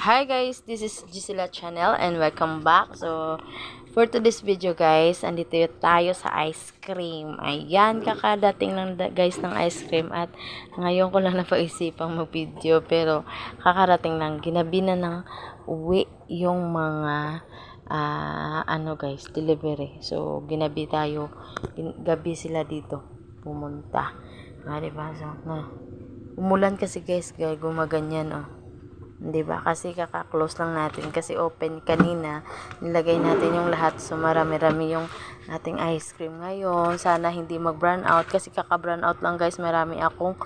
Hi guys, this is Gisela Channel and welcome back. So, for today's video guys, andito tayo sa ice cream. Ayan, kakadating lang guys ng ice cream at ngayon ko lang napag-isipang mag-video pero kakarating lang, ginabi na ng uwi yung mga guys, delivery. So, ginabi tayo, gabi sila dito pumunta. Diba? So, umulan kasi guys, gumaganyan oh. 'Di ba? Kasi kaka-close lang natin kasi open kanina. Nilagay natin yung lahat. So marami-rami yung ating ice cream ngayon. Sana hindi mag-brown out kasi kaka-brown out lang guys. Marami akong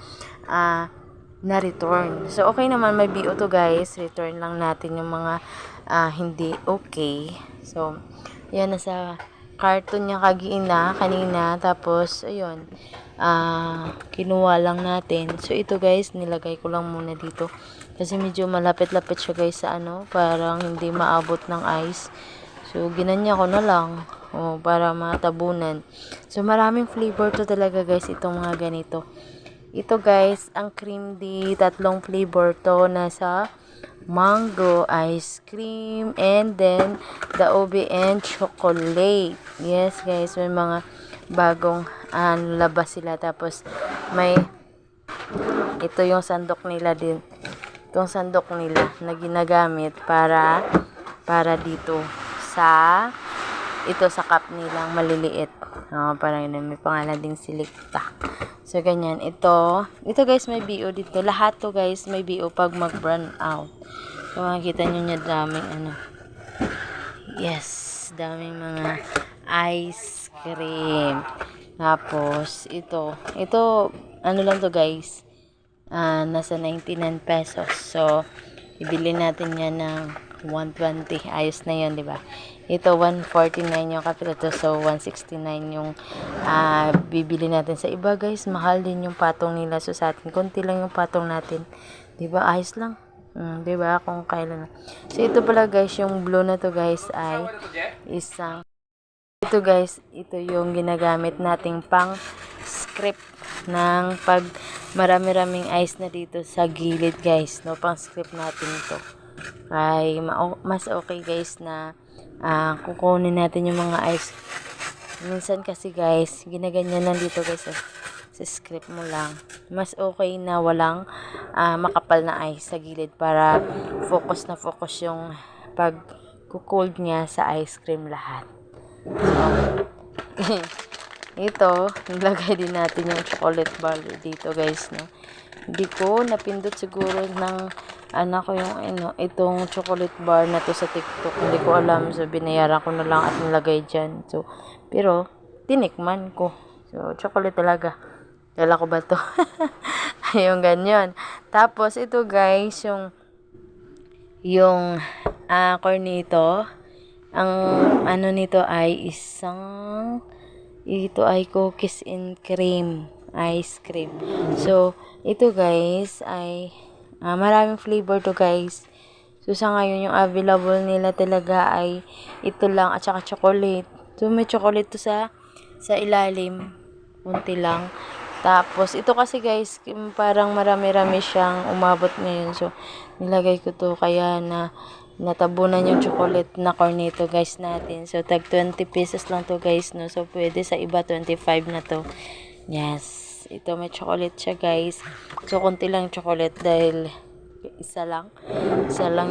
na-return. So okay naman, may BO to guys. Return lang natin yung mga hindi okay. So yan, nasa carton niya kagiina kanina. Tapos ayun, kinuha lang natin. So ito guys, nilagay ko lang muna dito kasi medyo malapit-lapit siya guys sa parang hindi maabot ng ice. So ginanya ko na lang para matabunan. So maraming flavor to talaga guys itong mga ganito. Ito guys, ang cream di, tatlong flavor to. Nasa mango ice cream and then the ube and chocolate. Yes guys, may mga bagong labas sila. Tapos may ito yung sandok nila din. Itong sandok nila na ginagamit para dito sa sa cup nilang maliliit. Parang yun, may pangalan ding Selecta. So ganyan, ito guys, may BO dito. Lahat to guys may BO pag mag-brown out. So makikita nyo niya daming yes, daming mga ice cream. Tapos ito lang to guys, nasa 99 pesos. So ibili natin yan ng 120. Ayos na yun, di ba? Ito 149 yung kapito, so 169 yung bibili natin. Sa iba guys, mahal din yung patong nila. So sa atin, konti lang yung patong natin, di ba? Ayos lang. Di ba? Kung kailan. So ito pala guys, yung blue na to guys ay ito guys, ito yung ginagamit nating pang script ng pag marami-raming ice na dito sa gilid guys, no? Pang script natin ito ay mas okay guys na kukunin natin yung mga ice. Minsan kasi guys, ginaganyan lang dito guys sa script mo lang. Mas okay na walang makapal na ice sa gilid para focus na focus yung pag cold niya sa ice cream lahat. So, ito, nilagay din natin yung chocolate bar dito guys, no? Hindi ko napindot siguro ng anak ko yung itong chocolate bar na to sa TikTok. Hindi ko alam, so binayaran ko na lang at nilagay dyan. So, pero tinikman ko. So, chocolate talaga. Kala ko ba to? Yung ganyan. Tapos ito guys, yung cornito. Ang nito ay ito ay cookies and cream ice cream. So ito guys ay maraming flavor to guys. So sa ngayon yung available nila talaga ay ito lang at saka chocolate. So may chocolate to sa ilalim, kunti lang. Tapos ito kasi guys, parang marami-rami siyang umabot ngayon. So nilagay ko to kaya natabunan yung chocolate na cornetto guys natin. So tag 20 pesos lang to guys, no? So pwede sa iba 25 na to. Yes, ito may chocolate siya guys. So konti lang chocolate dahil isa lang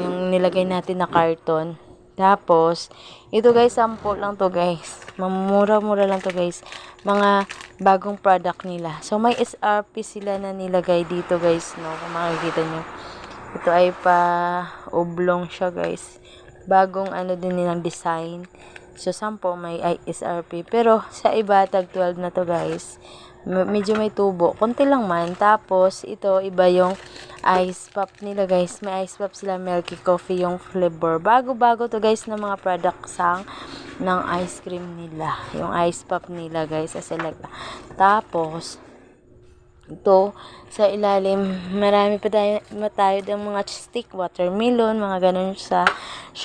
yung nilagay natin na carton. Tapos ito guys, sample lang to guys. Mamura-mura lang to guys. Mga bagong product nila. So may SRP sila na nilagay dito guys, no? Kung makikita nyo, ito ay oblong siya guys. Bagong din nilang design. So sampo may SRP. Pero sa iba tag 12 na to guys. Medyo may tubo. Konti lang man. Tapos ito iba yung ice pop nila guys. May ice pop sila, milky coffee yung flavor. Bago-bago to guys na mga product ng ice cream nila. Yung ice pop nila guys. Tapos ito sa ilalim, marami pa tayo ng mga stick, watermelon, mga ganun siya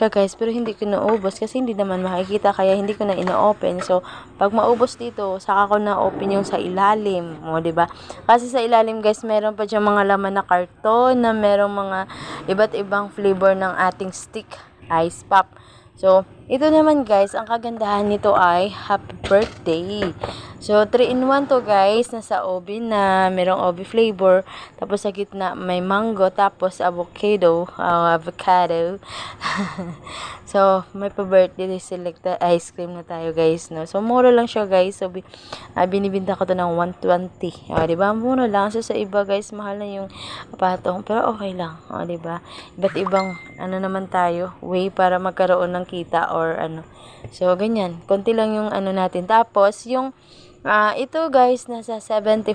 guys, pero hindi ko naubos kasi hindi naman makikita, kaya hindi ko na ina-open. So pag maubos dito, saka ko na-open yung sa ilalim, o diba? Kasi sa ilalim guys, meron pa dyan mga laman na karton na merong mga iba't ibang flavor ng ating stick ice pop. So, ito naman guys, ang kagandahan nito ay happy birthday. So, 3-in-1 to guys, nasa obi na merong obi flavor. Tapos sa gitna may mango, tapos avocado. So, may pa-birthday selecta ice cream na tayo guys, no. So, mura lang siya guys. So, binibinta ko to ng 120. O, diba? Mura lang. So, sa iba guys, mahal na yung patong. Pero okay lang. O, diba? Iba't ibang, naman tayo, way para magkaroon ng kita or ano. So, ganyan. Konti lang yung natin. Tapos, yung, ito guys, nasa 750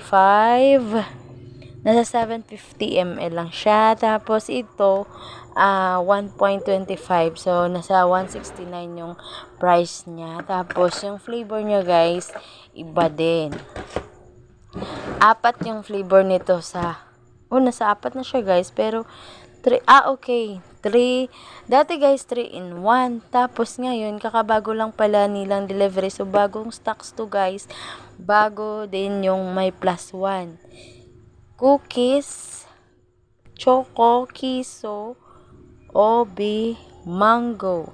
ml lang siya. Tapos, ito, 1.25. So, nasa 169 yung price niya. Tapos, yung flavor niya guys, iba din. 4 yung flavor nito nasa 4 na siya guys. Pero, 3, okay. 3, dati guys, 3-in-1. Tapos, ngayon, kakabago lang pala nilang delivery. So, bagong stocks to guys. Bago din yung may +1. Cookies, choco, kiso, obi, mango.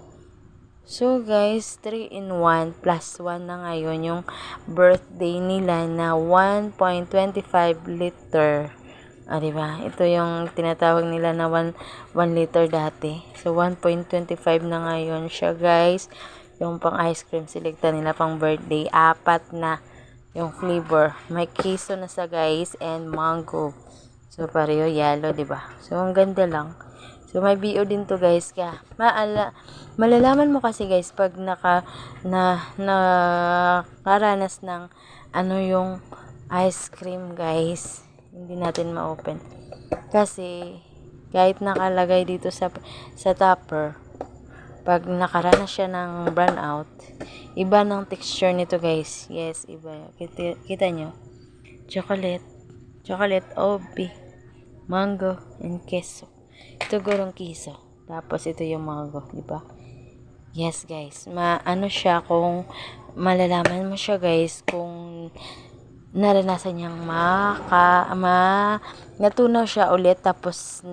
So guys, 3-in-1 +1 na ngayon yung birthday nila na 1.25 liter. Diba? Ito yung tinatawag nila na 1 liter dati. So 1.25 na ngayon siya guys. Yung pang ice cream selecta nila pang birthday, 4 na yung flavor. May queso na sa guys and mango. So pareho yellow, 'di ba? So ang ganda lang. So may BO din to guys ka. Malalaman mo kasi guys pag nakaranas ng yung ice cream guys. Hindi natin ma-open. Kasi kahit nakalagay dito sa topper, pag nakaranas siya ng brownout, iba ng texture nito guys. Yes, iba. Kita nyo? Chocolate, obi, mango, and queso. Ito gurong queso. Tapos ito yung mango, di ba? Yes guys, siya kung malalaman mo siya guys kung naranasan niyang natunaw siya ulit tapos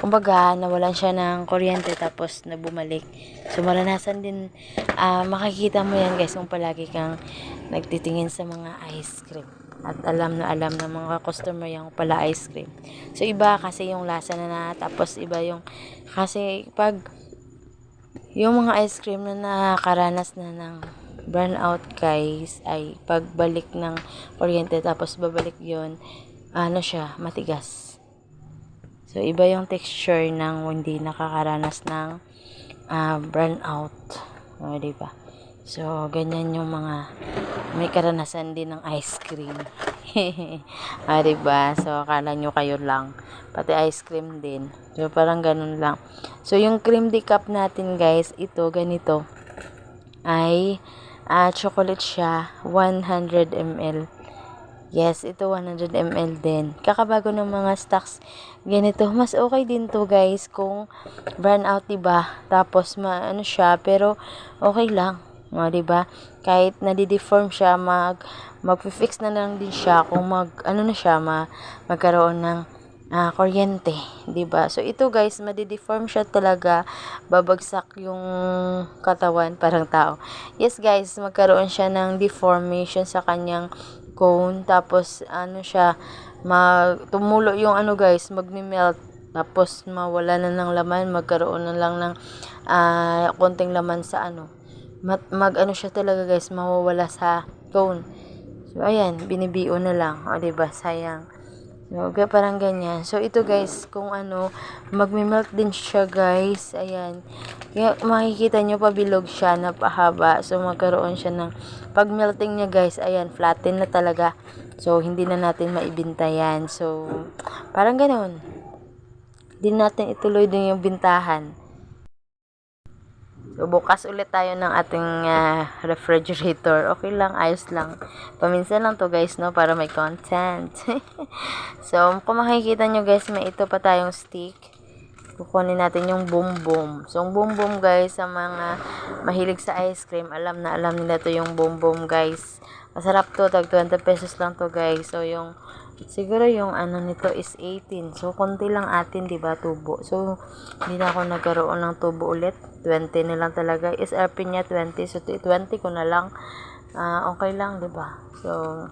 kumbaga nawalan siya ng kuryente tapos na bumalik. So maranasan din, makikita mo yan guys kung palagi kang nagtitingin sa mga ice cream at alam ng mga customer yung pala ice cream. So iba kasi yung lasa na tapos iba yung kasi pag yung mga ice cream na nakaranas na ng burnout guys ay pagbalik ng kuryente tapos babalik yon siya matigas. So iba yung texture ng hindi nakakaranas ng burnout, diba? So ganyan yung mga may karanasan din ng ice cream. Diba? So akala nyo kayo lang, pati ice cream din. So parang ganun lang. So yung cream decaf natin guys, ito ganito ay chocolate siya, 100 ml. Yes, ito 100 ml din. Kakabago ng mga stocks ganito. Mas okay din to guys kung burn out, diba? Tapos siya, pero okay lang. Diba? Kahit nadideform siya, magfi-fix na lang din siya kung magkaroon ng kuryente, 'di ba? So ito guys, madideform siya talaga, babagsak yung katawan parang tao. Yes guys, magkaroon siya ng deformation sa kanyang cone, tapos siya, tumulo yung guys, magme-melt, tapos mawala na ng laman, magkaroon na lang ng konting laman sa siya talaga guys, mawawala sa cone. So ayan, binibio na lang, 'di ba? Sayang. So, parang ganyan. So, ito guys, kung magme-melt din siya guys. Ayan. Kaya, makikita nyo pabilog siya, napahaba. So, magkaroon siya ng, pag melting niya guys, ayan, flatten na talaga. So, hindi na natin maibinta yan. So, parang ganoon. Hindi natin ituloy din yung bintahan. So, bukas ulit tayo ng ating refrigerator. Okay lang, ayos lang. Paminsan lang to guys, no? Para may content. So, kung makikita nyo guys, may ito pa tayong stick. Kukunin natin yung boom boom. So, yung boom boom guys, sa mga mahilig sa ice cream, alam na alam nila to yung boom boom guys. Masarap to, tag 20 pesos lang to guys. So, yung siguro yung ano nito is 18. So, konti lang atin, diba, tubo. So, hindi na ako nagkaroon ng tubo ulit. 20 na lang talaga. SRP niya 20. So, 20 ko na lang. Okay lang, diba? So,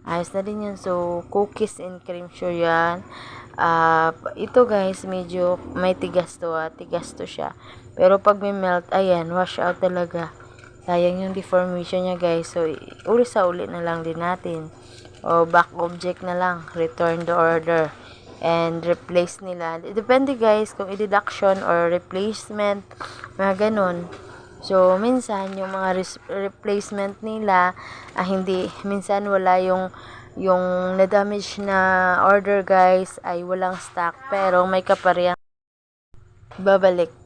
ayos na din yan. So, cookies and cream sure yan. Ito guys, medyo may tigas to. Tigas to siya. Pero pag may melt, ayan, wash out talaga. Sayang yung deformation niya guys. So, uli sa uli na lang din natin. O back object na lang, return the order and replace nila. Depende guys kung i-deduction or replacement, mga ganun. So minsan yung mga replacement nila hindi, minsan wala yung na-damage na order guys ay walang stock, pero may kaparehang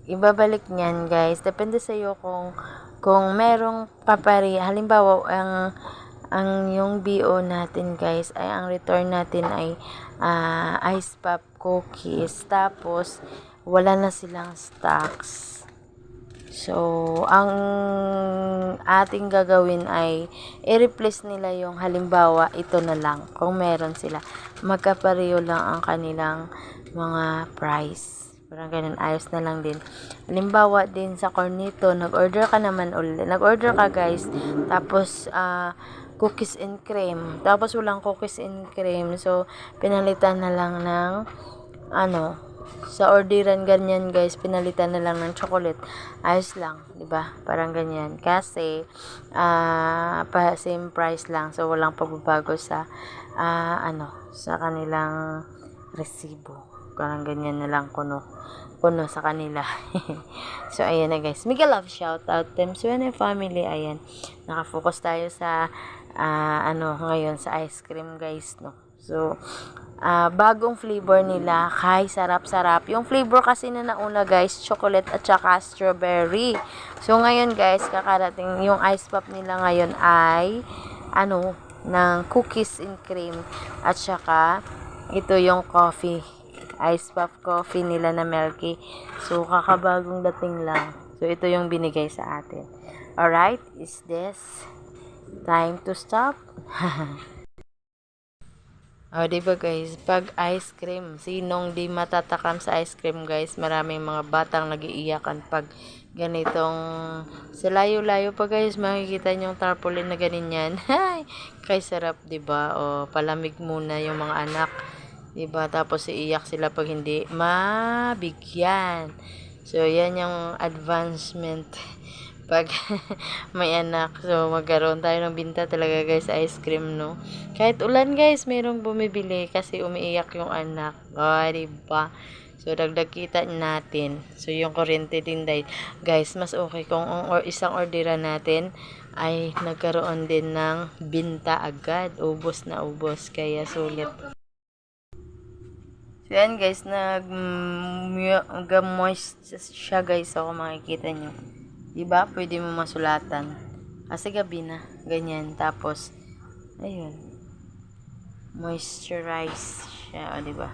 ibabalik niyan guys. Depende sa iyo kung merong kapareha. Halimbawa ang yung BO natin guys ay ang return natin ay ice pop cookies, tapos wala na silang stocks. So ang ating gagawin ay i-replace nila yung halimbawa ito na lang kung meron sila, magkapareho lang ang kanilang mga price. Parang ganun, ayos na lang din. Halimbawa din sa cornito, nag-order ka guys, tapos cookies and cream, tapos walang cookies and cream, so pinalitan na lang ng sa orderan ganyan guys, pinalitan na lang ng chocolate. Ayos lang, 'di ba? Parang ganyan. Kasi same price lang. So walang pagbabago sa sa kanilang resibo. Parang ganyan na lang kuno sa kanila. So ayan na guys. Mega love shout out them so family. Ayan. Nakafocus tayo sa ngayon sa ice cream guys, no. So bagong flavor nila, kay sarap-sarap. Yung flavor kasi na nauna guys, chocolate at saka strawberry. So ngayon guys, kakarating yung ice pop nila ngayon ay ng cookies and cream at saka ito yung coffee, ice pop coffee nila na milky. So kakabagong dating lang. So ito yung binigay sa atin. Alright, is this time to stop? Diba guys, pag ice cream, sinong di matatakam sa ice cream guys? Maraming mga batang nagiiyakan pag ganitong sa layo-layo pa guys, makikita nyo yung tarpaulin na ganyan. Kay sarap, diba? O palamig muna yung mga anak, diba? Tapos iiyak sila pag hindi mabigyan. So yan yung advancement pag may anak. So magkaroon tayo ng binta talaga guys sa ice cream, no? Kahit ulan guys, merong bumibili kasi umiiyak yung anak. Diba? So dagdag kita natin. So yung kuryente din guys, mas okay kung isang orderan natin ay nagkaroon din ng binta agad. Ubos na ubos, kaya sulit. So yan guys, nag-moist siya guys. So kung makikita nyo, diba? Pwede mo masulatan. Kasi gabi na. Ganyan. Tapos, ayun. Moisturize siya. O, diba?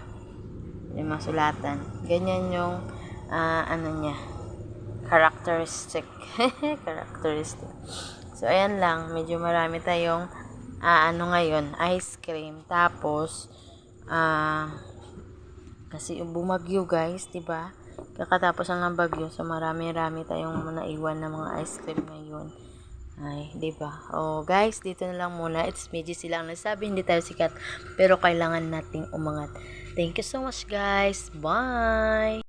Pwede masulatan. Ganyan yung, niya. Characteristic. Characteristic. So, ayan lang. Medyo marami tayong, ngayon, ice cream. Tapos, kasi bumagyo guys, diba? Kakatapos lang ng bagyo, so marami-rami tayong naiwan na mga ice cream ngayon. Ay, diba? Guys, dito na lang muna. It's me, Giselle lang nagsabi, hindi tayo sikat, pero kailangan nating umangat. Thank you so much guys. Bye!